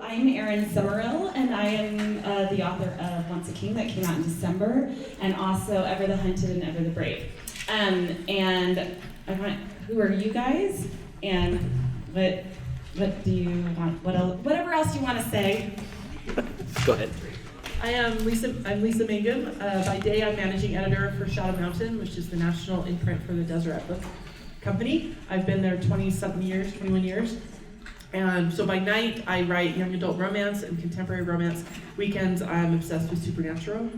I'm Erin Sorel, and I am the author of Once a King that came out in December, and also Ever the Hunted and Ever the Brave. And I want, who are you guys? And what do you want? Whatever else you want to say. Go ahead. I'm Lisa Mangum. By day, I'm managing editor for Shadow Mountain, which is the national imprint for the Deseret Book Company. I've been there 21 years. And so by night, I write young adult romance and contemporary romance. Weekends, I'm obsessed with supernatural.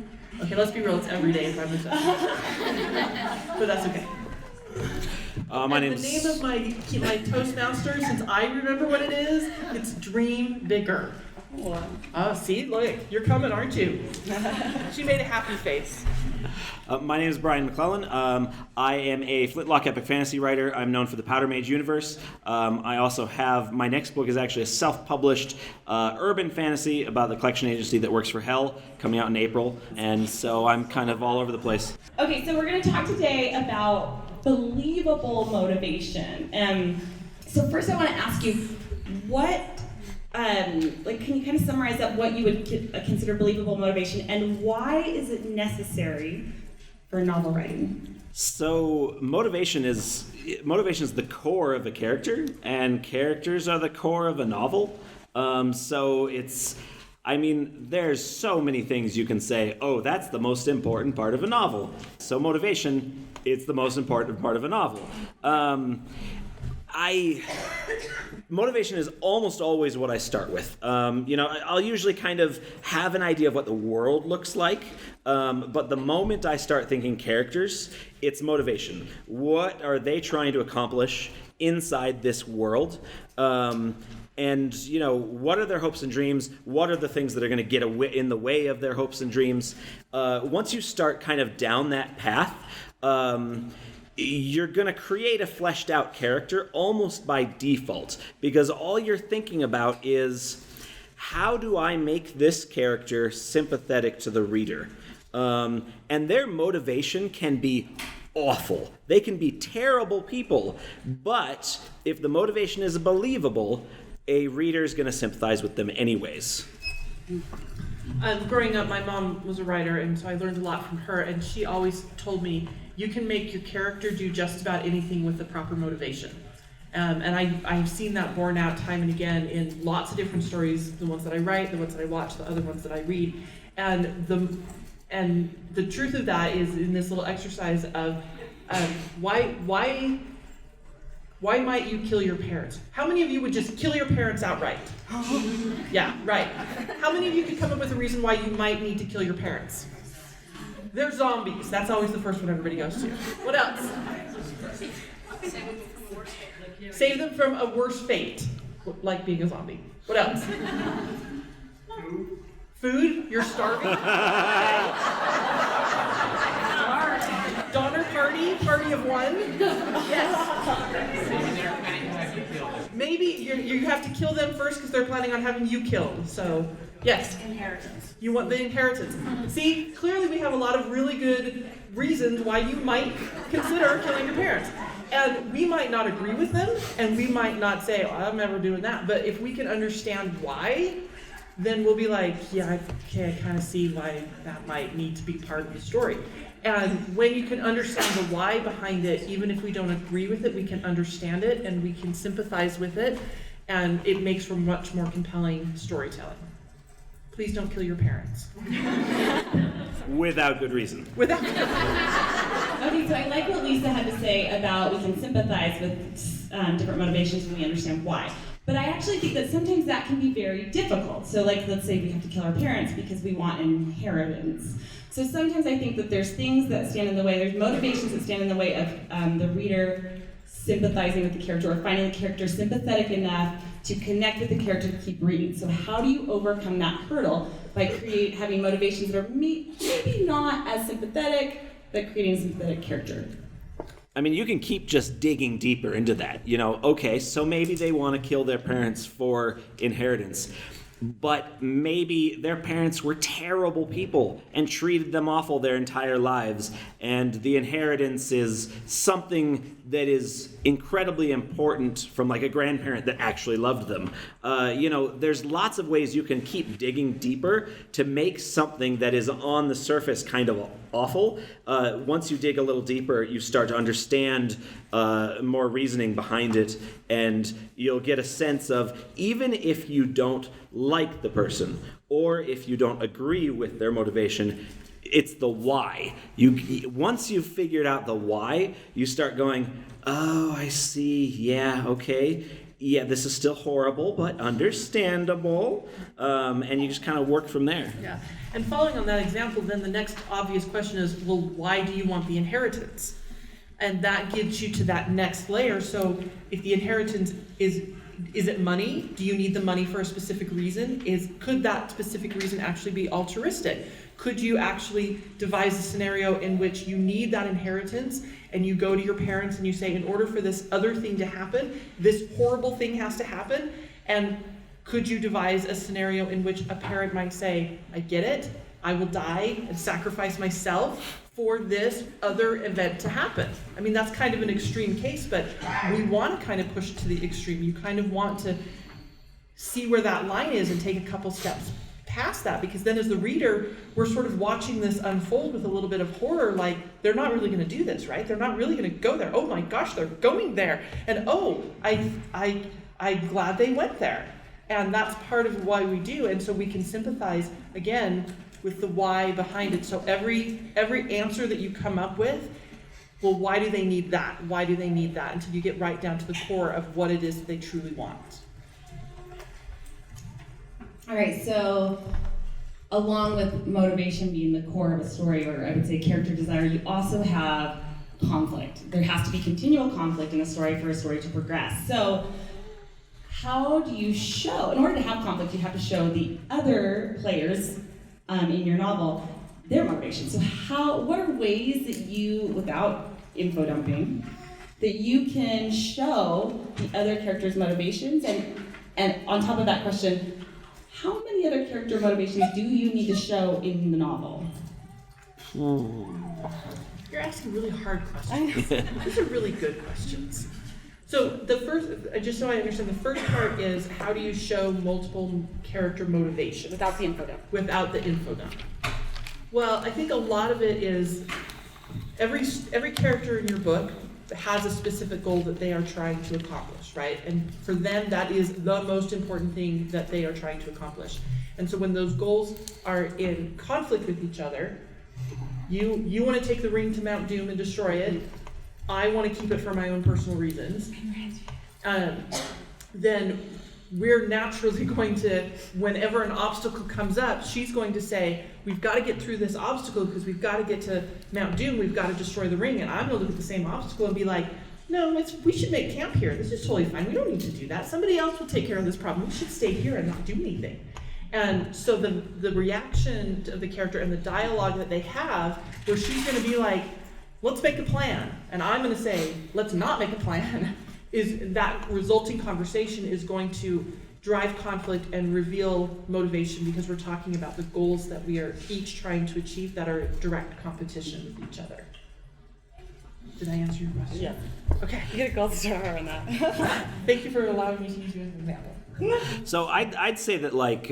Okay, let's be real, it's every day if I'm obsessed. But that's okay. The name of my Toastmaster, since I remember what it is, it's Dream Bigger. Oh, see, look, you're coming, aren't you? She made a happy face. My name is Brian McClellan. I am a Flintlock epic fantasy writer. I'm known for the Powder Mage universe. I also have, my next book is actually a self-published urban fantasy about the collection agency that works for Hell, coming out in April. And so I'm kind of all over the place. Okay, so we're going to talk today about believable motivation. So first I want to ask you, can you kind of summarize up what you would consider believable motivation, and why is it necessary for novel writing? So motivation is the core of a character, and characters are the core of a novel. There's so many things you can say, oh, that's the most important part of a novel. So motivation, it's the most important part of a novel. Motivation is almost always what I start with. I'll usually kind of have an idea of what the world looks like, but the moment I start thinking characters, it's motivation. What are they trying to accomplish inside this world? What are their hopes and dreams? What are the things that are going to get in the way of their hopes and dreams? Once you start kind of down that path, you're going to create a fleshed out character almost by default, because all you're thinking about is, how do I make this character sympathetic to the reader? And their motivation can be awful. They can be terrible people, but if the motivation is believable, a reader's going to sympathize with them anyways. Growing up, my mom was a writer, and so I learned a lot from her, and she always told me, you can make your character do just about anything with the proper motivation. And I've seen that borne out time and again in lots of different stories, the ones that I write, the ones that I watch, the other ones that I read. And the truth of that is in this little exercise of why might you kill your parents? How many of you would just kill your parents outright? Yeah, right. How many of you could come up with a reason why you might need to kill your parents? They're zombies. That's always the first one everybody goes to. What else? Save them from a worse fate, like being a zombie. What else? Food? You're starving? Donner party of one? Yes. Maybe you have to kill them first because they're planning on having you killed. So, yes. Inheritance. You want the inheritance. See, clearly we have a lot of really good reasons why you might consider killing your parents. And we might not agree with them, and we might not say, oh, I'm never doing that. But if we can understand why, then we'll be like, yeah, I kind of see why that might need to be part of the story. And when you can understand the why behind it, even if we don't agree with it, we can understand it and we can sympathize with it, and it makes for much more compelling storytelling. Please don't kill your parents. Without good reason. Without. Okay, so I like what Lisa had to say about we can sympathize with different motivations when we understand why. But I actually think that sometimes that can be very difficult. So let's say we have to kill our parents because we want inheritance. So sometimes I think that there's things that stand in the way, there's motivations that stand in the way of the reader sympathizing with the character or finding the character sympathetic enough to connect with the character to keep reading. So how do you overcome that hurdle by having motivations that are maybe not as sympathetic, but creating a sympathetic character? I mean, you can keep just digging deeper into that. Okay, so maybe they want to kill their parents for inheritance. But maybe their parents were terrible people and treated them awful their entire lives, and the inheritance is something that is incredibly important from like a grandparent that actually loved them. There's lots of ways you can keep digging deeper to make something that is on the surface kind of awful. Once you dig a little deeper, you start to understand more reasoning behind it, and you'll get a sense of, even if you don't like the person or if you don't agree with their motivation, it's the why. Once you've figured out the why, you start going, oh, I see, yeah, okay. Yeah, this is still horrible, but understandable. And you just kind of work from there. Yeah, and following on that example, then the next obvious question is, well, why do you want the inheritance? And that gets you to that next layer. So if the inheritance is it money? Do you need the money for a specific reason? Could that specific reason actually be altruistic? Could you actually devise a scenario in which you need that inheritance and you go to your parents and you say, in order for this other thing to happen, this horrible thing has to happen? And could you devise a scenario in which a parent might say, I get it, I will die and sacrifice myself for this other event to happen? I mean, that's kind of an extreme case, but we want to kind of push it to the extreme. You kind of want to see where that line is and take a couple steps past that, because then as the reader, we're sort of watching this unfold with a little bit of horror, like, they're not really going to do this, right? They're not really going to go there. Oh my gosh, they're going there. And oh, I'm glad they went there. And that's part of why we do. And so we can sympathize, again, with the why behind it. So every answer that you come up with, well, why do they need that? Why do they need that? Until you get right down to the core of what it is that they truly want. All right, so along with motivation being the core of a story, or I would say character desire, you also have conflict. There has to be continual conflict in a story for a story to progress. So how do you show, in order to have conflict, you have to show the other players in your novel their motivation. So what are ways that you, without info dumping, that you can show the other characters' motivations? And on top of that question, how many other character motivations do you need to show in the novel? You're asking really hard questions. These are really good questions. So the first, just so I understand, the first part is, how do you show multiple character motivation? Without the info dump. Without the info dump. Well, I think a lot of it is, every character in your book has a specific goal that they are trying to accomplish, right? And for them, that is the most important thing that they are trying to accomplish. And so when those goals are in conflict with each other, you want to take the ring to Mount Doom and destroy it. I want to keep it for my own personal reasons. Then we're naturally going to, whenever an obstacle comes up, she's going to say, we've got to get through this obstacle because we've got to get to Mount Doom, we've got to destroy the ring. And I'm going to look at the same obstacle and be like, no, we should make camp here. This is totally fine. We don't need to do that. Somebody else will take care of this problem. We should stay here and not do anything. And so the reaction of the character and the dialogue that they have, where she's going to be like, let's make a plan. And I'm going to say, let's not make a plan. Is that resulting conversation is going to drive conflict and reveal motivation, because we're talking about the goals that we are each trying to achieve that are direct competition with each other. Did I answer your question? Yeah. Okay. You get a gold star on that. Thank you for allowing me to use you as an example. So I'd say that, like,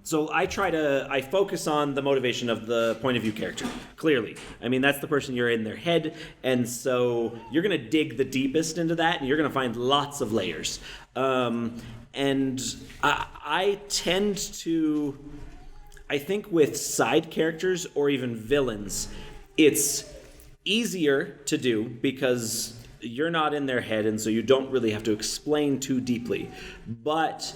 so I focus on the motivation of the point of view character, clearly. I mean, that's the person you're in their head, and so you're going to dig the deepest into that, and you're going to find lots of layers. And I tend to, I think with side characters or even villains, it's easier to do because you're not in their head, and so you don't really have to explain too deeply. But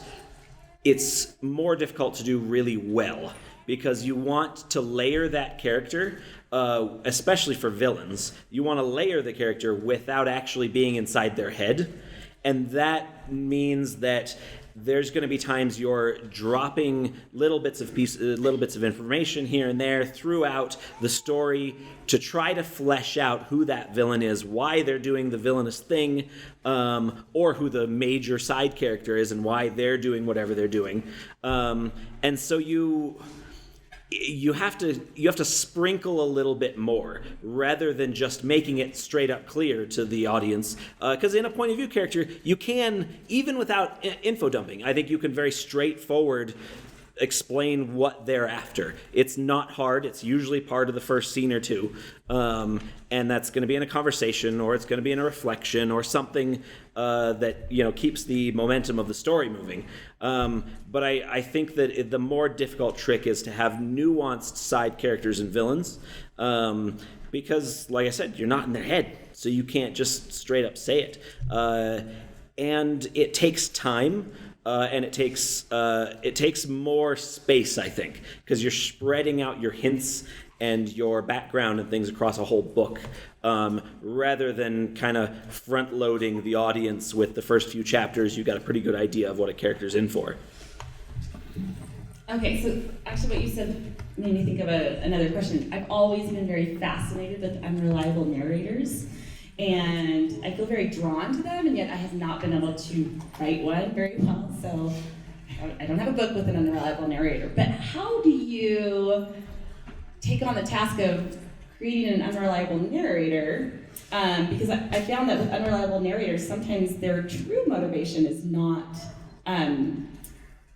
it's more difficult to do really well because you want to layer that character, especially for villains. You want to layer the character without actually being inside their head, and that means that there's going to be times you're dropping little bits of information here and there throughout the story to try to flesh out who that villain is, why they're doing the villainous thing, or who the major side character is and why they're doing whatever they're doing. And so you have to sprinkle a little bit more rather than just making it straight up clear to the audience. Because in a point of view character, you can, even without info dumping, I think you can very straightforward explain what they're after. It's not hard. It's usually part of the first scene or two. And that's going to be in a conversation, or it's going to be in a reflection, or something that keeps the momentum of the story moving. But I think that the more difficult trick is to have nuanced side characters and villains, because, like I said, you're not in their head, so you can't just straight up say it. And it takes time. And it takes more space, I think, because you're spreading out your hints and your background and things across a whole book, rather than kind of front-loading the audience with the first few chapters. You got a pretty good idea of what a character's in for. Okay, so actually what you said made me think of another question. I've always been very fascinated with unreliable narrators. And I feel very drawn to them, and yet I have not been able to write one very well. So I don't have a book with an unreliable narrator. But how do you take on the task of creating an unreliable narrator? Because I found that with unreliable narrators, sometimes their true motivation is not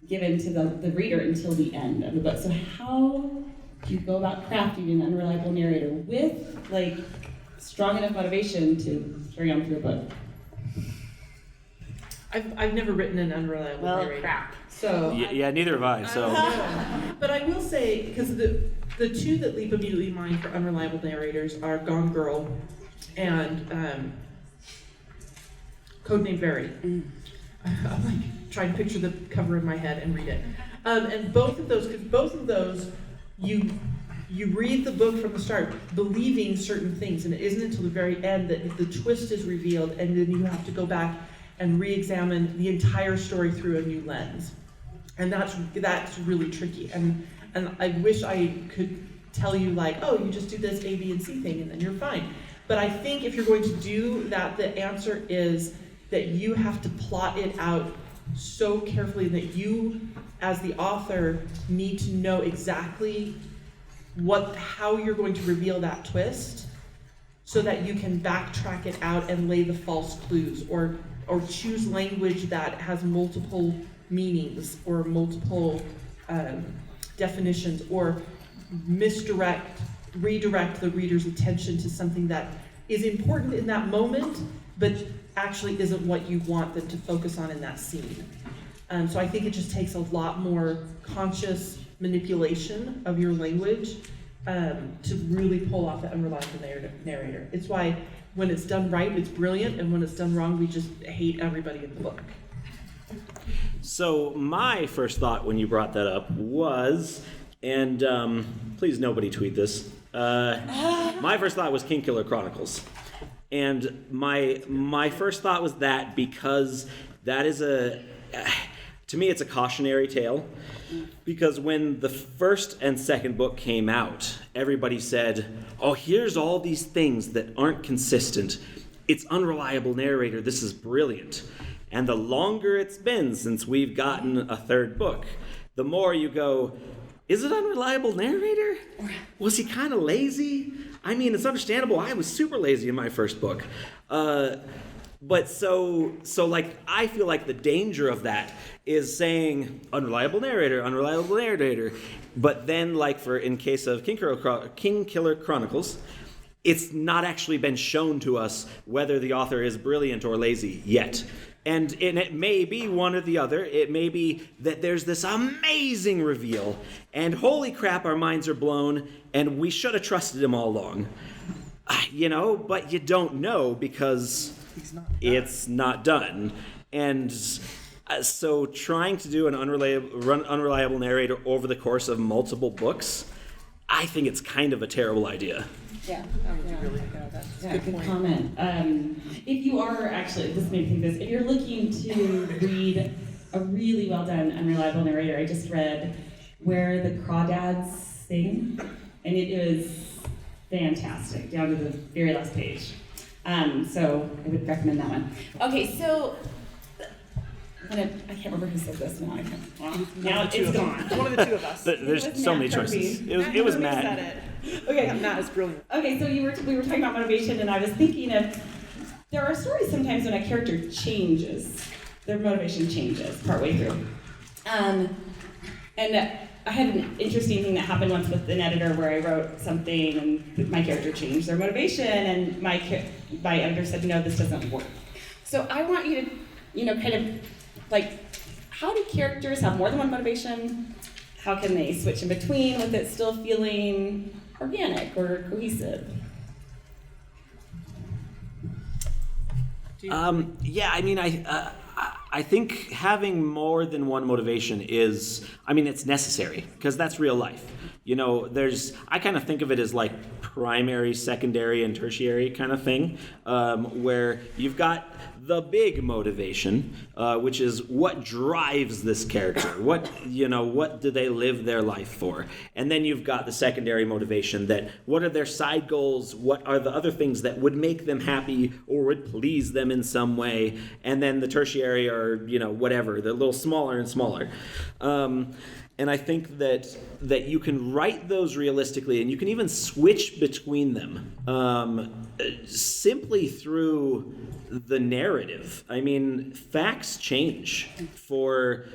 given to the reader until the end of the book. So how do you go about crafting an unreliable narrator with strong enough motivation to carry on through a book? I've never written an unreliable narrator. Crap. So yeah, neither have I. So, but I will say, because the two that leap immediately in mind for unreliable narrators are Gone Girl and Codename Very. I'm trying to picture the cover in my head and read it. And both of those, you read the book from the start believing certain things, and it isn't until the very end that the twist is revealed, and then you have to go back and re-examine the entire story through a new lens. And that's really tricky. And I wish I could tell you you just do this A, B, and C thing and then you're fine. But I think if you're going to do that, the answer is that you have to plot it out so carefully that you, as the author, need to know exactly how you're going to reveal that twist, so that you can backtrack it out and lay the false clues, or choose language that has multiple meanings or multiple definitions, or redirect the reader's attention to something that is important in that moment, but actually isn't what you want them to focus on in that scene. So I think it just takes a lot more conscious manipulation of your language to really pull off the unreliable narrator. It's why when it's done right, it's brilliant, and when it's done wrong, we just hate everybody in the book. So my first thought when you brought that up was, and please nobody tweet this, my first thought was Kingkiller Chronicles. And my first thought was that because that is to me, it's a cautionary tale, because when the first and second book came out, everybody said, oh, here's all these things that aren't consistent. It's unreliable narrator. This is brilliant. And the longer it's been since we've gotten a third book, the more you go, is it unreliable narrator? Was he kind of lazy? I mean, it's understandable. I was super lazy in my first book. But so I feel like the danger of that is saying unreliable narrator, but then in case of Kingkiller Chronicles, it's not actually been shown to us whether the author is brilliant or lazy yet. And it may be one or the other. It may be that there's this amazing reveal, and holy crap, our minds are blown, and we should have trusted him all along. But you don't know because it's not done. And so trying to do an unreliable narrator over the course of multiple books, I think it's kind of a terrible idea. Yeah, That's a good comment. If you are actually, this made me think this, if you're looking to read a really well done unreliable narrator, I just read Where the Crawdads Sing, and it is fantastic, down to the very last page. So I would recommend that one. Okay, so kind of, I can't remember who said this now. Now Two it's of gone. them. One of the two of us. There's was so Matt many choices. Kirby. It was Kirby Matt. said it. Okay, Matt is brilliant. Okay, so we were talking about motivation, and I was thinking of, there are stories sometimes when a character changes, their motivation changes partway through. And I had an interesting thing that happened once with an editor where I wrote something and my character changed their motivation, and my editor said, no, this doesn't work. So I want you to, kind of, like, how do characters have more than one motivation? How can they switch in between with it still feeling organic or cohesive? I think having more than one motivation it's necessary, because that's real life. I kind of think of it as like primary, secondary, and tertiary kind of thing, where you've got the big motivation, which is what drives this character. What do they live their life for? And then you've got the secondary motivation, that what are their side goals? What are the other things that would make them happy or would please them in some way? And then the tertiary are, whatever, they're a little smaller and smaller. And I think that you can write those realistically, and you can even switch between them simply through the narrative. I mean, facts change for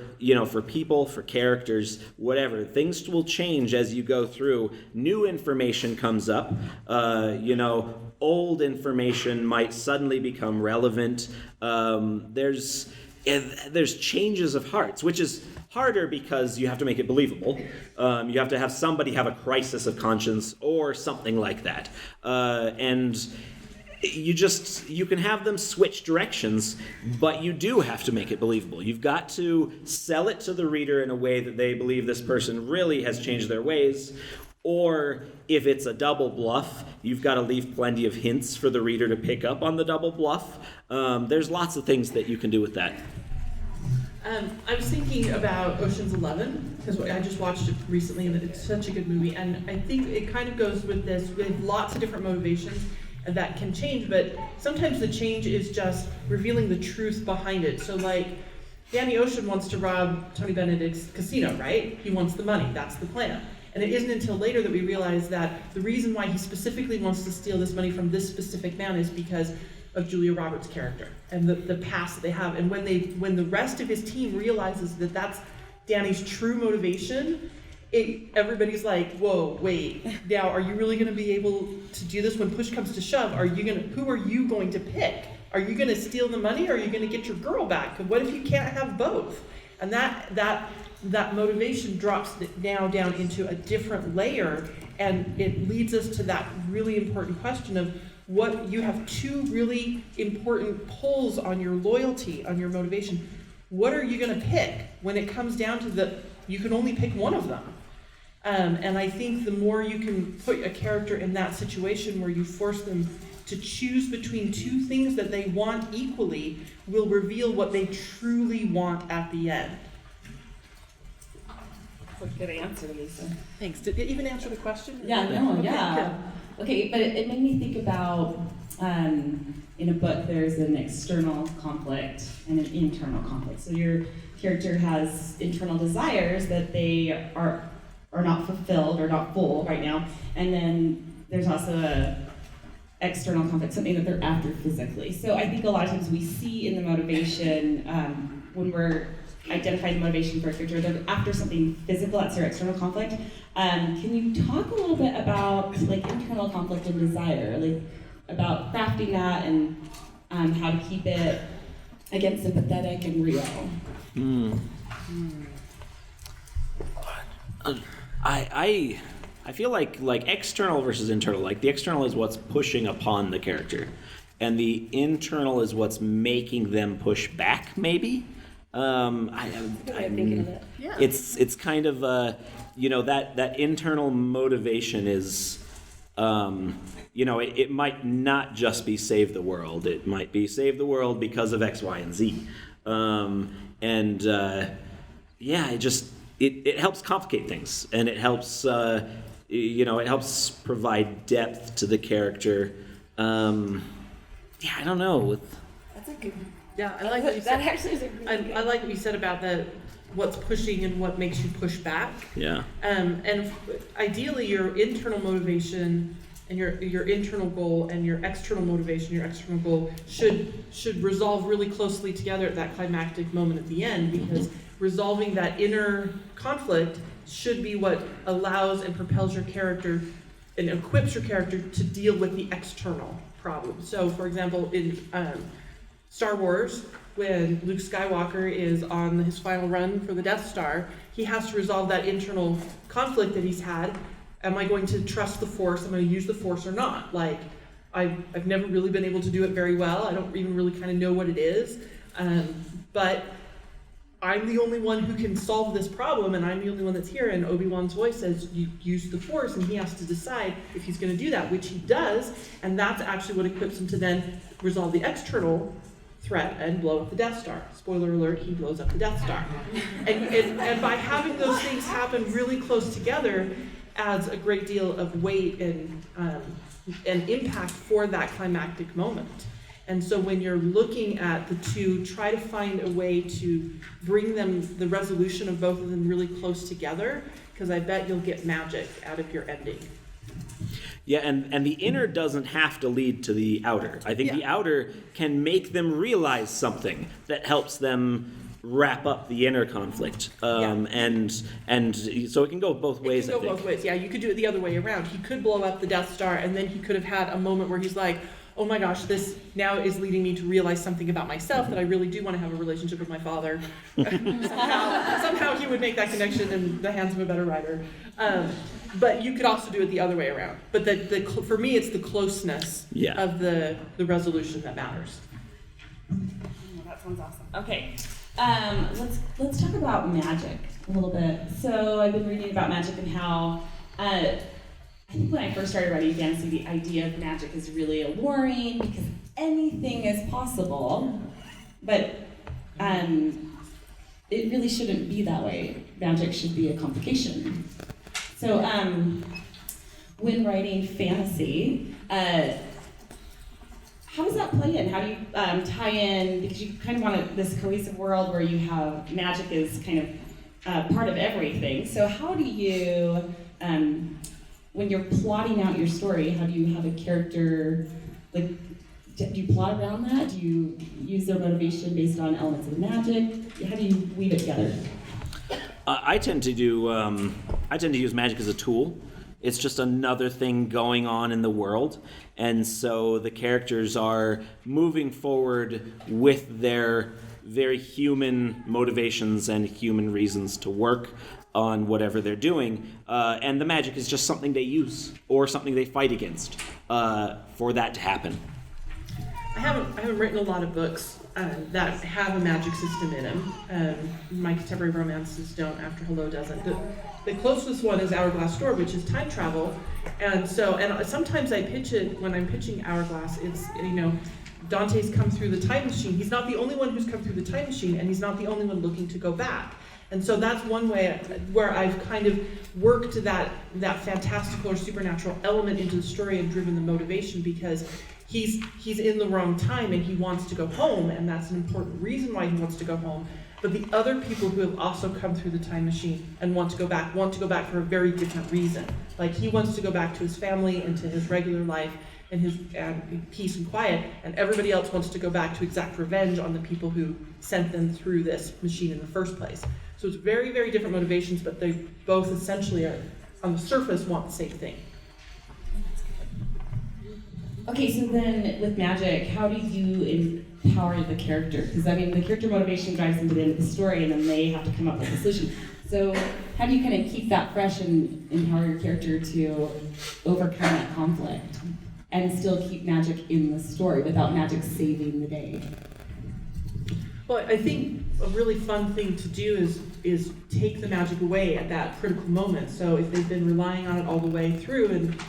people, for characters, whatever. Things will change as you go through. New information comes up. Old information might suddenly become relevant. There's changes of hearts, which is harder because you have to make it believable. You have to have somebody have a crisis of conscience or something like that. And you can have them switch directions, but you do have to make it believable. You've got to sell it to the reader in a way that they believe this person really has changed their ways. Or if it's a double bluff, you've got to leave plenty of hints for the reader to pick up on the double bluff. There's lots of things that you can do with that. I was thinking about Ocean's 11, because I just watched it recently, and it's such a good movie. And I think it kind of goes with this. We have lots of different motivations that can change, but sometimes the change is just revealing the truth behind it. So like, Danny Ocean wants to rob Tony Benedict's casino, right? He wants the money, that's the plan. And it isn't until later that we realize that the reason why he specifically wants to steal this money from this specific man is because of Julia Roberts' character and the past that they have. And when the rest of his team realizes that that's Danny's true motivation, everybody's like, whoa, wait, now are you really going to be able to do this when push comes to shove? Who are you going to pick? Are you going to steal the money, or are you going to get your girl back? What if you can't have both? And that motivation drops now down into a different layer, and it leads us to that really important question of what you have two really important pulls on your loyalty, on your motivation. What are you going to pick when it comes down to you can only pick one of them? And I think the more you can put a character in that situation where you force them to choose between two things that they want equally, will reveal what they truly want at the end. That's a good answer, Lisa. Thanks. Did it even answer the question? Yeah, no, Okay, yeah. Okay, but it made me think about, in a book, there's an external conflict and an internal conflict. So your character has internal desires that they are not fulfilled or not full right now, and then there's also a external conflict, something that they're after physically. So I think a lot of times we see in the motivation, when we're identifying the motivation for a character, they're after something physical, that's their external conflict. Can you talk a little bit about like internal conflict and desire, like about crafting that and how to keep it, again, sympathetic and real? I feel like external versus internal. Like the external is what's pushing upon the character, and the internal is what's making them push back. Maybe. It's kind of that internal motivation is, it might not just be save the world. It might be save the world because of X, Y, and Z, it helps complicate things, and it helps it helps provide depth to the character. I don't know. That's a good. Yeah, I like what you That said. actually is a really good. I like what you said about what's pushing and what makes you push back. Yeah. And ideally, your internal motivation and your internal goal and your external motivation, your external goal should resolve really closely together at that climactic moment at the end, because resolving that inner conflict should be what allows and propels your character and equips your character to deal with the external problem. So, for example, in Star Wars, when Luke Skywalker is on his final run for the Death Star, he has to resolve that internal conflict that he's had. Am I going to trust the Force? Am I going to use the Force or not? Like, I've never really been able to do it very well. I don't even really kind of know what it is. But I'm the only one who can solve this problem, and I'm the only one that's here. And Obi-Wan's voice says, you use the Force, and he has to decide if he's going to do that, which he does. And that's actually what equips him to then resolve the external threat and blow up the Death Star. Spoiler alert, he blows up the Death Star. And by having those things happen really close together adds a great deal of weight and impact for that climactic moment. And so when you're looking at the two, try to find a way to bring the resolution of both of them really close together, because I bet you'll get magic out of your ending. Yeah, and the inner doesn't have to lead to the outer. I think the Yeah. outer can make them realize something that helps them wrap up the inner conflict. And so it can go both ways, It can I go think. both ways. Yeah, you could do it the other way around. He could blow up the Death Star, and then he could have had a moment where he's like, oh my gosh, this now is leading me to realize something about myself, that I really do want to have a relationship with my father. somehow he would make that connection in the hands of a better writer. But you could also do it the other way around. But for me, it's the closeness of the resolution that matters. Oh, that sounds awesome. Okay, let's talk about magic a little bit. So I've been reading about magic and how I think when I first started writing fantasy, the idea of magic is really alluring because anything is possible, but it really shouldn't be that way. Magic should be a complication. So when writing fantasy, how does that play in? How do you tie in, because you kind of want this cohesive world where you have magic is kind of part of everything. So how do you, when you're plotting out your story, how do you have a character, like, do you plot around that? Do you use their motivation based on elements of magic? How do you weave it together? I tend to use magic as a tool. It's just another thing going on in the world. And so the characters are moving forward with their very human motivations and human reasons to work on whatever they're doing. And the magic is just something they use or something they fight against for that to happen. I haven't written a lot of books that have a magic system in them. My contemporary romances don't, After Hello doesn't. The closest one is Hourglass Door, which is time travel. And sometimes I pitch it, when I'm pitching Hourglass, it's, Dante's come through the time machine. He's not the only one who's come through the time machine, and he's not the only one looking to go back. And so that's one way where I've kind of worked that fantastical or supernatural element into the story and driven the motivation, because he's in the wrong time and he wants to go home, and that's an important reason why he wants to go home. But the other people who have also come through the time machine and want to go back for a very different reason. Like, he wants to go back to his family and to his regular life and his peace and quiet, and everybody else wants to go back to exact revenge on the people who sent them through this machine in the first place. So it's very, very different motivations, but they both essentially are, on the surface, want the same thing. Okay, so then with magic, how do you empower the character? Because the character motivation drives them to the end of the story, and then they have to come up with a solution. So how do you kind of keep that fresh and empower your character to overcome that conflict and still keep magic in the story without magic saving the day? Well, I think a really fun thing to do is take the magic away at that critical moment. So if they've been relying on it all the way through, and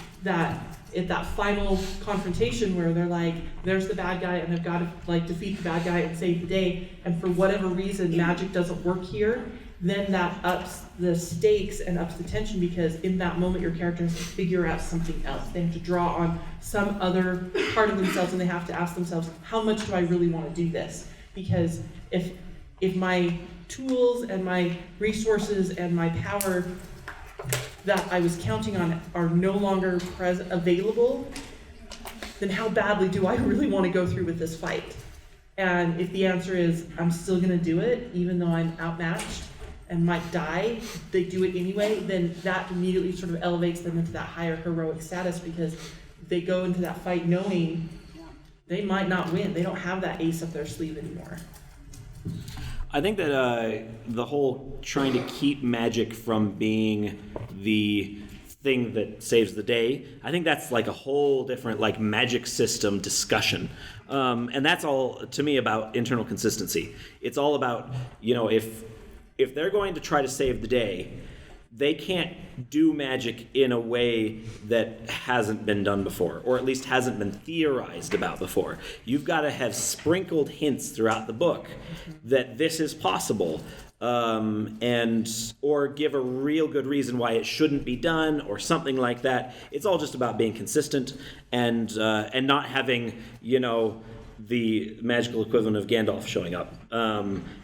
at that final confrontation where they're like, there's the bad guy and I've got to defeat the bad guy and save the day, and for whatever reason magic doesn't work here, then that ups the stakes and ups the tension, because in that moment your character has to figure out something else. They have to draw on some other part of themselves, and they have to ask themselves, how much do I really want to do this? because if my tools and my resources and my power that I was counting on are no longer available, then how badly do I really want to go through with this fight? And if the answer is I'm still going to do it, even though I'm outmatched and might die, they do it anyway, then that immediately sort of elevates them into that higher heroic status, because they go into that fight knowing they might not win. They don't have that ace up their sleeve anymore. I think that the whole trying to keep magic from being the thing that saves the day, I think that's like a whole different like magic system discussion. And that's all, to me, about internal consistency. It's all about, if they're going to try to save the day, they can't do magic in a way that hasn't been done before, or at least hasn't been theorized about before. You've got to have sprinkled hints throughout the book that this is possible, or give a real good reason why it shouldn't be done, or something like that. It's all just about being consistent and not having, the magical equivalent of Gandalf showing up,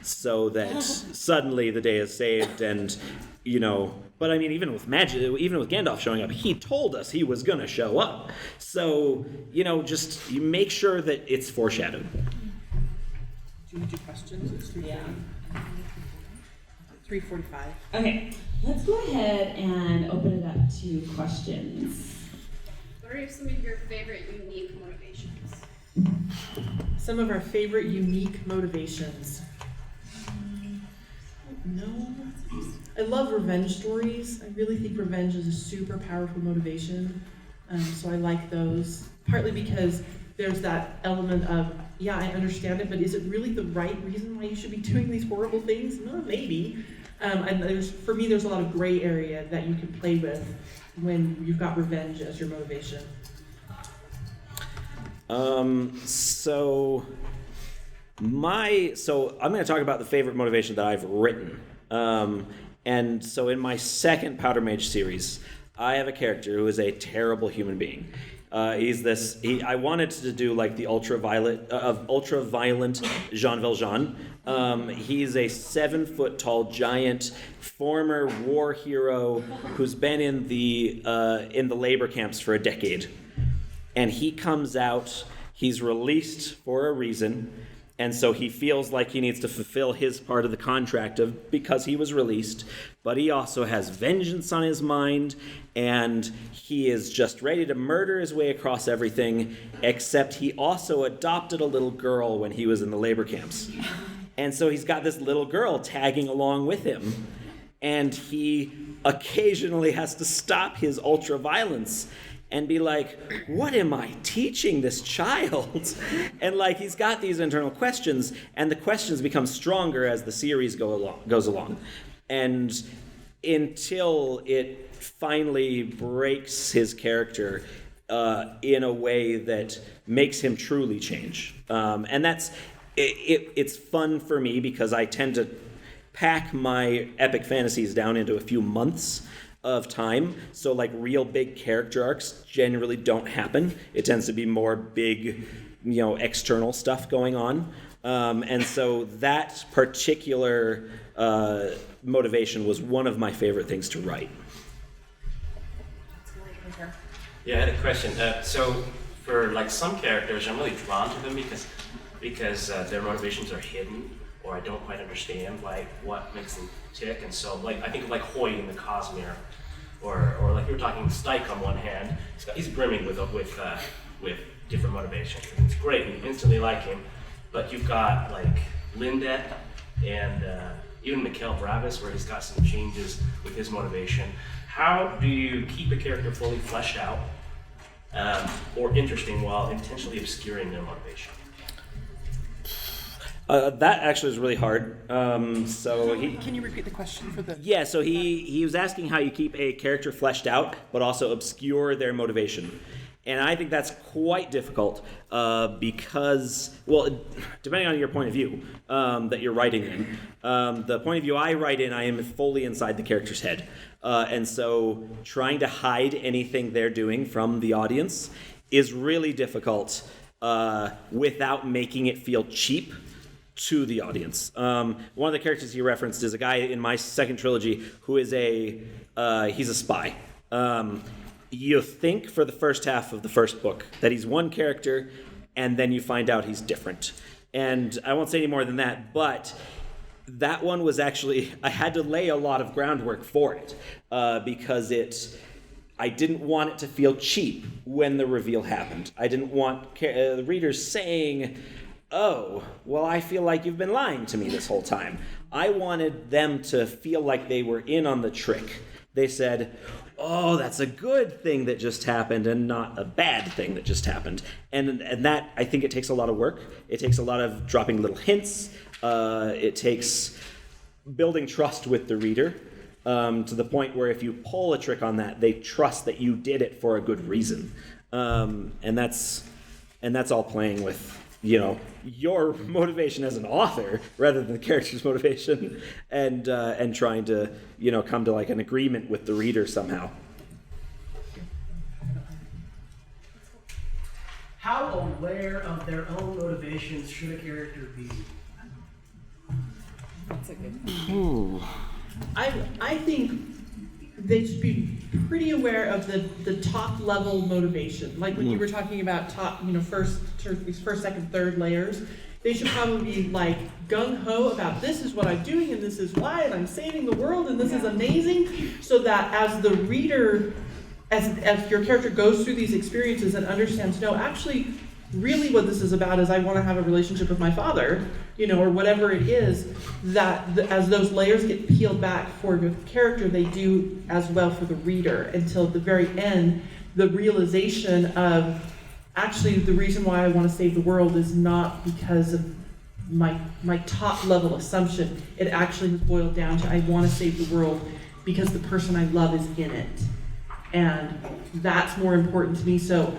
so that suddenly the day is saved. And but I mean, even with Gandalf showing up, he told us he was gonna show up. So just you make sure that it's foreshadowed. Do you do questions? It's 3:40. Yeah. 3:45. Okay, let's go ahead and open it up to questions. What are some of your favorite unique motivations? Some of our favorite unique motivations. No. I love revenge stories. I really think revenge is a super powerful motivation. So I like those. Partly because there's that element of, yeah, I understand it, but is it really the right reason why you should be doing these horrible things? No, maybe. And for me, there's a lot of gray area that you can play with when you've got revenge as your motivation. So I'm going to talk about the favorite motivation that I've written. And so in my second Powder Mage series, I have a character who is a terrible human being. I wanted to do like the ultra-violent Jean Valjean. He's a 7-foot-tall giant former war hero who's been in the labor camps for a decade. And he comes out, he's released for a reason, and so he feels like he needs to fulfill his part of the contract because he was released, but he also has vengeance on his mind, and he is just ready to murder his way across everything, except he also adopted a little girl when he was in the labor camps. And so he's got this little girl tagging along with him, and he occasionally has to stop his ultra-violence and be like, what am I teaching this child? And like, he's got these internal questions, and the questions become stronger as the series goes along. And until it finally breaks his character in a way that makes him truly change. And it's fun for me because I tend to pack my epic fantasies down into a few months of time, so like real big character arcs generally don't happen. It tends to be more big, external stuff going on, and so that particular motivation was one of my favorite things to write. Yeah, I had a question. So for like some characters, I'm really drawn to them because their motivations are hidden, or I don't quite understand like what makes them tick. And so like I think of like Hoyt in the Cosmere, or like you were talking Stike on one hand. He's brimming with different motivations. And it's great, and you instantly like him. But you've got like Lindet and even Mikhail Bravis, where he's got some changes with his motivation. How do you keep a character fully fleshed out or interesting while intentionally obscuring their motivation? That actually is really hard. Can you repeat the question for the... Yeah, so he was asking how you keep a character fleshed out, but also obscure their motivation. And I think that's quite difficult because, well, depending on your point of view that you're writing in, the point of view I write in, I am fully inside the character's head. And so trying to hide anything they're doing from the audience is really difficult without making it feel cheap. to the audience. One of the characters he referenced is a guy in my second trilogy who is he's a spy. You think for the first half of the first book that he's one character, and then you find out he's different. And I won't say any more than that, but that one was actually, I had to lay a lot of groundwork for it, because I didn't want it to feel cheap when the reveal happened. I didn't want the readers saying, oh, well, I feel like you've been lying to me this whole time. I wanted them to feel like they were in on the trick. They said, oh, that's a good thing that just happened and not a bad thing that just happened. And that, I think it takes a lot of work. It takes a lot of dropping little hints. It takes building trust with the reader, to the point where if you pull a trick on that, they trust that you did it for a good reason. And that's all playing with, your motivation as an author rather than the character's motivation, and trying to, come to like an agreement with the reader somehow. How aware of their own motivations should a character be? That's a good Ooh. I think they should be pretty aware of the top level motivation. Like when you were talking about top, first, second, third layers, they should probably be like gung-ho about this is what I'm doing and this is why and I'm saving the world and this is amazing, so that as the reader, as your character goes through these experiences and understands, no, actually, really what this is about is I want to have a relationship with my father, or whatever it is, that as those layers get peeled back for the character, they do as well for the reader, until at the very end, the realization of, actually, the reason why I want to save the world is not because of my top level assumption. It actually has boiled down to, I want to save the world because the person I love is in it. And that's more important to me. So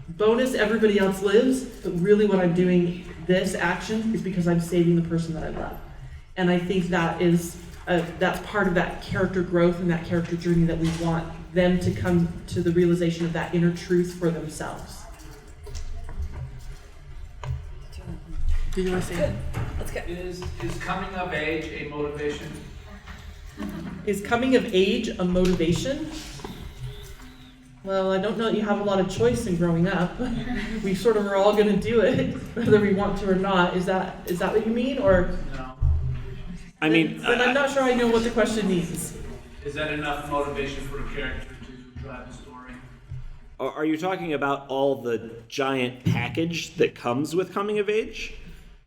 bonus, everybody else lives, but really what I'm doing, this action, is because I'm saving the person that I love. And I think that is, that's part of that character growth and that character journey that we want them to come to the realization of that inner truth for themselves. Do you want to say it? Let's go. Is coming of age a motivation? Is coming of age a motivation? Well, I don't know that you have a lot of choice in growing up. We sort of are all going to do it, whether we want to or not. Is that what you mean, or? No. I mean, Then I'm not sure I know what the question means. Is that enough motivation for a character to drive the story? Are you talking about all the giant package that comes with coming of age?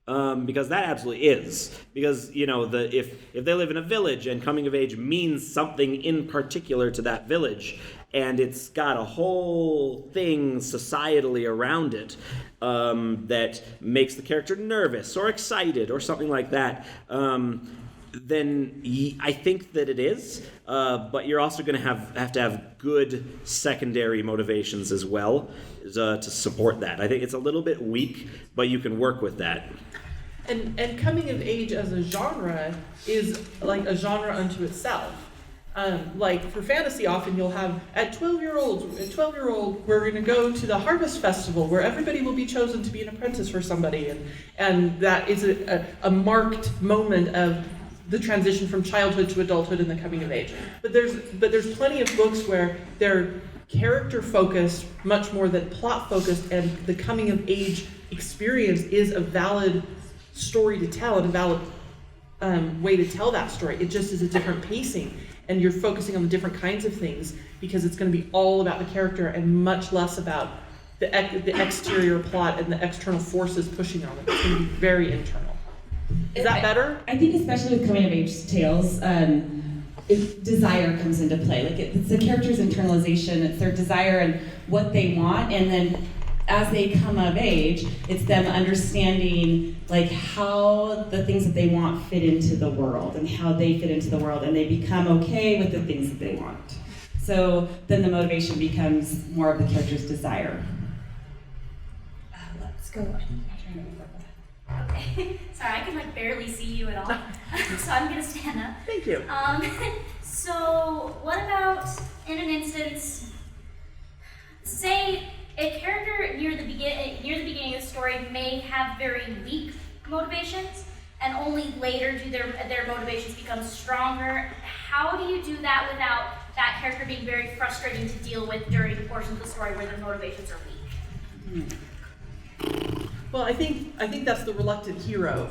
Because that absolutely is. Because, if they live in a village and coming of age means something in particular to that village, and it's got a whole thing societally around it that makes the character nervous or excited or something like that, then I think that it is. But you're also going to have to have good secondary motivations as well to support that. I think it's a little bit weak, but you can work with that. And coming of age as a genre is like a genre unto itself. Like for fantasy, often you'll have at 12-year-old, we're going to go to the Harvest Festival where everybody will be chosen to be an apprentice for somebody, and that is a marked moment of the transition from childhood to adulthood and the coming of age. But there's plenty of books where they're character focused much more than plot focused, and the coming of age experience is a valid story to tell and a valid way to tell that story. It just is a different pacing, and you're focusing on the different kinds of things because it's going to be all about the character and much less about the exterior plot and the external forces pushing on it. It's going to be very internal. Is that better? I think especially with coming of age tales, desire comes into play. Like it's the character's internalization, it's their desire and what they want, and then as they come of age, it's them understanding like how the things that they want fit into the world and how they fit into the world, and they become okay with the things that they want. So then the motivation becomes more of the character's desire. Let's go. Okay. Sorry, I can barely see you at all. So I'm gonna stand up. Thank you. So what about in an instance, say a character near the beginning of the story may have very weak motivations, and only later do their motivations become stronger. How do you do that without that character being very frustrating to deal with during portions of the story where their motivations are weak? Well, I think that's the reluctant hero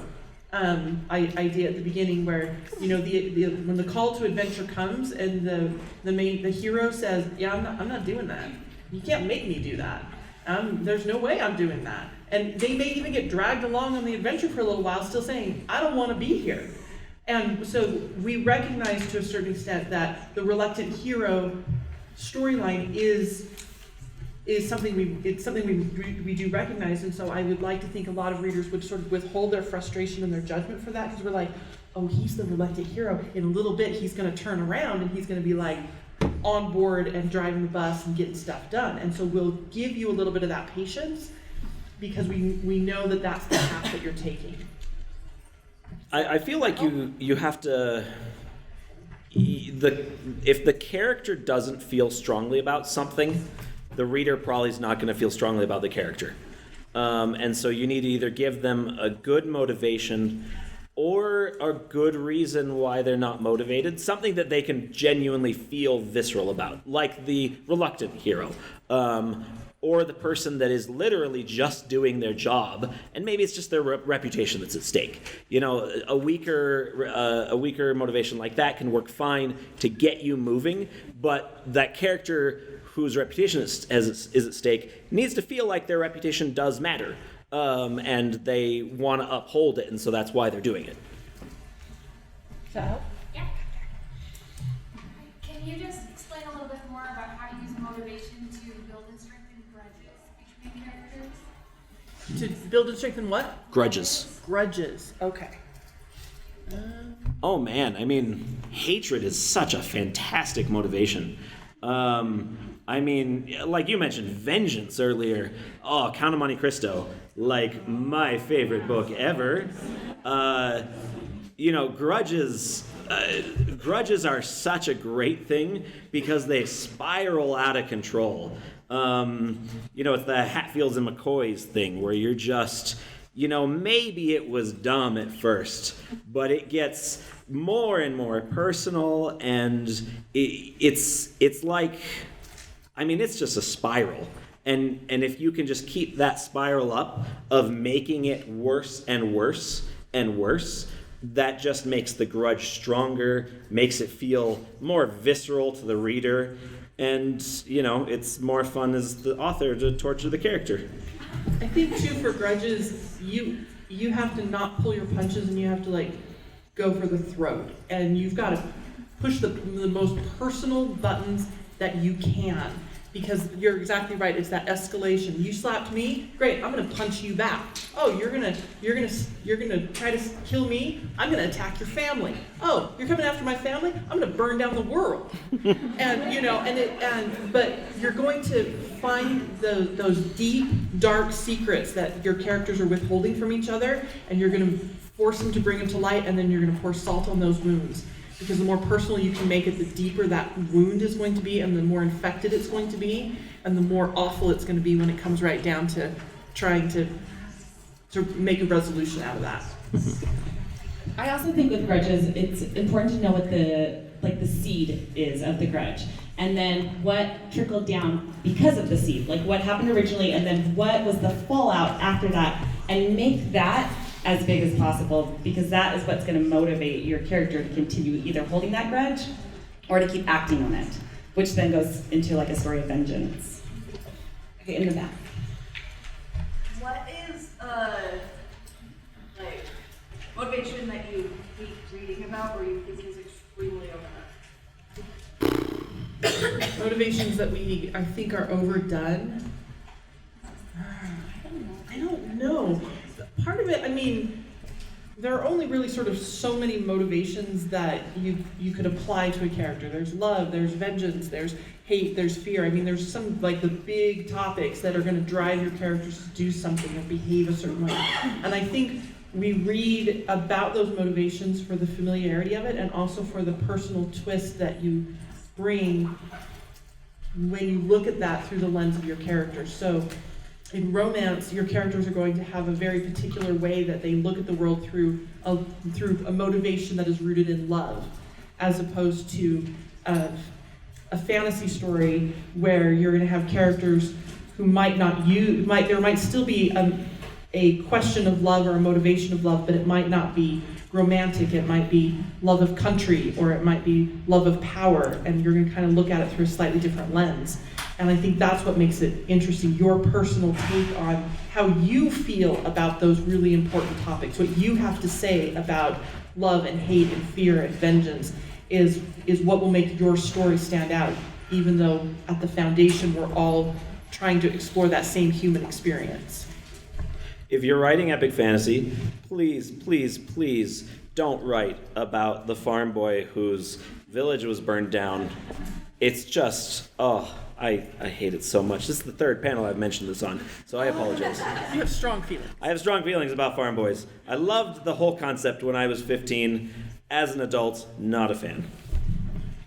idea at the beginning, where when the call to adventure comes and the hero says, "Yeah, I'm not doing that. You can't make me do that. There's no way I'm doing that." And they may even get dragged along on the adventure for a little while, still saying, "I don't want to be here." And so we recognize to a certain extent that the reluctant hero storyline is something we do recognize. And so I would like to think a lot of readers would sort of withhold their frustration and their judgment for that, because we're like, oh, he's the reluctant hero. In a little bit, he's going to turn around and he's going to be like on board and driving the bus and getting stuff done. And so we'll give you a little bit of that patience, because we know that that's the path that you're taking. I feel like you have to, if the character doesn't feel strongly about something, the reader probably is not going to feel strongly about the character. And so you need to either give them a good motivation or a good reason why they're not motivated, something that they can genuinely feel visceral about, like the reluctant hero. Or the person that is literally just doing their job, and maybe it's just their reputation that's at stake. A weaker motivation like that can work fine to get you moving, but that character whose reputation is at stake needs to feel like their reputation does matter, and they want to uphold it, and so that's why they're doing it. Does that help? Yeah. Can you just explain a little bit more about how to use motivation to build and strengthen grudges between characters? To build and strengthen what? Grudges. Grudges. Okay. Oh man, I mean, hatred is such a fantastic motivation. I mean, like you mentioned, vengeance earlier. Oh, Count of Monte Cristo, like my favorite book ever. Grudges are such a great thing because they spiral out of control. It's the Hatfields and McCoys thing where you're just, maybe it was dumb at first, but it gets more and more personal, and it's like, it's just a spiral. And if you can just keep that spiral up of making it worse and worse and worse, that just makes the grudge stronger, makes it feel more visceral to the reader, and, it's more fun as the author to torture the character. I think, too, for grudges, you have to not pull your punches, and you have to, go for the throat. And you've got to push the most personal buttons that you can. Because you're exactly right, it's that escalation. You slapped me, great, I'm gonna punch you back. Oh, you're gonna try to kill me, I'm gonna attack your family. Oh, you're coming after my family, I'm gonna burn down the world. But you're going to find those deep, dark secrets that your characters are withholding from each other, and you're gonna force them to bring them to light, and then you're gonna pour salt on those wounds. Because the more personal you can make it, the deeper that wound is going to be, and the more infected it's going to be, and the more awful it's going to be when it comes right down to trying to make a resolution out of that. I also think with grudges, it's important to know what the seed is of the grudge, and then what trickled down because of the seed, like what happened originally, and then what was the fallout after that, and make that as big as possible, because that is what's going to motivate your character to continue either holding that grudge or to keep acting on it, which then goes into a story of vengeance. Okay, in the back. What is motivation that you hate reading about, or you think is extremely overdone? Motivations that I think are overdone. I don't know. Part of it, there are only really sort of so many motivations that you could apply to a character. There's love, there's vengeance, there's hate, there's fear. There's some, the big topics that are going to drive your characters to do something or behave a certain way. And I think we read about those motivations for the familiarity of it, and also for the personal twist that you bring when you look at that through the lens of your characters. So in romance, your characters are going to have a very particular way that they look at the world through a motivation that is rooted in love, as opposed to a fantasy story where you're going to have characters who there might still be a question of love or a motivation of love, but it might not be romantic. It might be love of country, or it might be love of power, and you're going to kind of look at it through a slightly different lens. And I think that's what makes it interesting, your personal take on how you feel about those really important topics. What you have to say about love and hate and fear and vengeance is what will make your story stand out, even though at the foundation we're all trying to explore that same human experience. If you're writing epic fantasy, please, please, please don't write about the farm boy whose village was burned down. It's just, I hate it so much. This is the third panel I've mentioned this on, so I apologize. You have strong feelings. I have strong feelings about farm boys. I loved the whole concept when I was 15. As an adult, not a fan.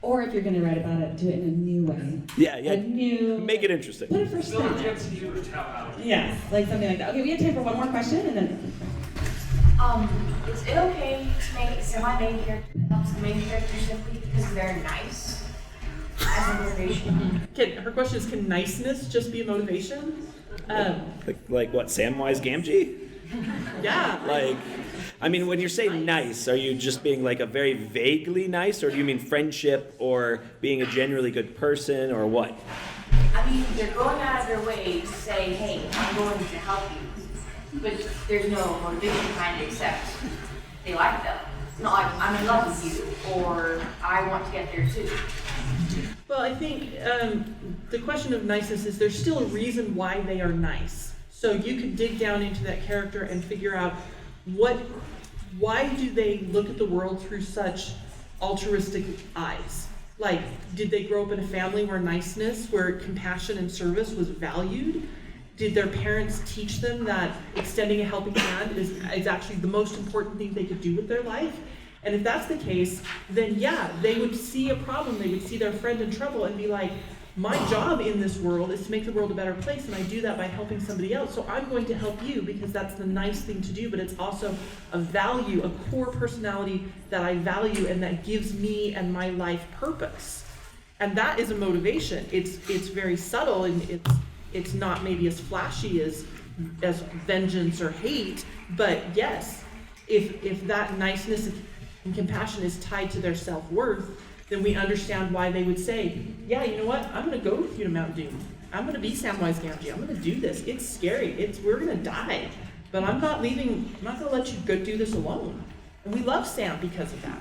Or if you're going to write about it, do it in a new way. Yeah. Make it interesting. Put it for Still style. gets you to tell out. Yes, like something like that. Okay, we have time for one more question, and then. Is it okay to make a semi-main character that helps the main character simply because they're nice as a motivation? Her question is, can niceness just be a motivation? Like what, Samwise Gamgee? Yeah. When you're saying nice, are you just being like a very vaguely nice, or do you mean friendship, or being a genuinely good person, or what? I mean, they're going out of their way to say, hey, I'm going to help you. But there's no motivation behind it except they like them. It's not like, I'm in love with you, or I want to get there too. Well, I think the question of niceness is there's still a reason why they are nice. So you could dig down into that character and figure out why do they look at the world through such altruistic eyes? Like, did they grow up in a family where niceness, where compassion and service was valued? Did their parents teach them that extending a helping hand is actually the most important thing they could do with their life? And if that's the case, then yeah, they would see a problem, they would see their friend in trouble and be like, my job in this world is to make the world a better place, and I do that by helping somebody else, so I'm going to help you because that's the nice thing to do, but it's also a value, a core personality that I value and that gives me and my life purpose. And that is a motivation. It's very subtle, and it's not maybe as flashy as vengeance or hate, but yes, if that niceness and compassion is tied to their self-worth, then we understand why they would say, yeah, you know what, I'm going to go with you to Mount Doom. I'm going to be Samwise Gamgee. I'm going to do this. It's scary. We're going to die. But I'm not going to let you go do this alone. And we love Sam because of that.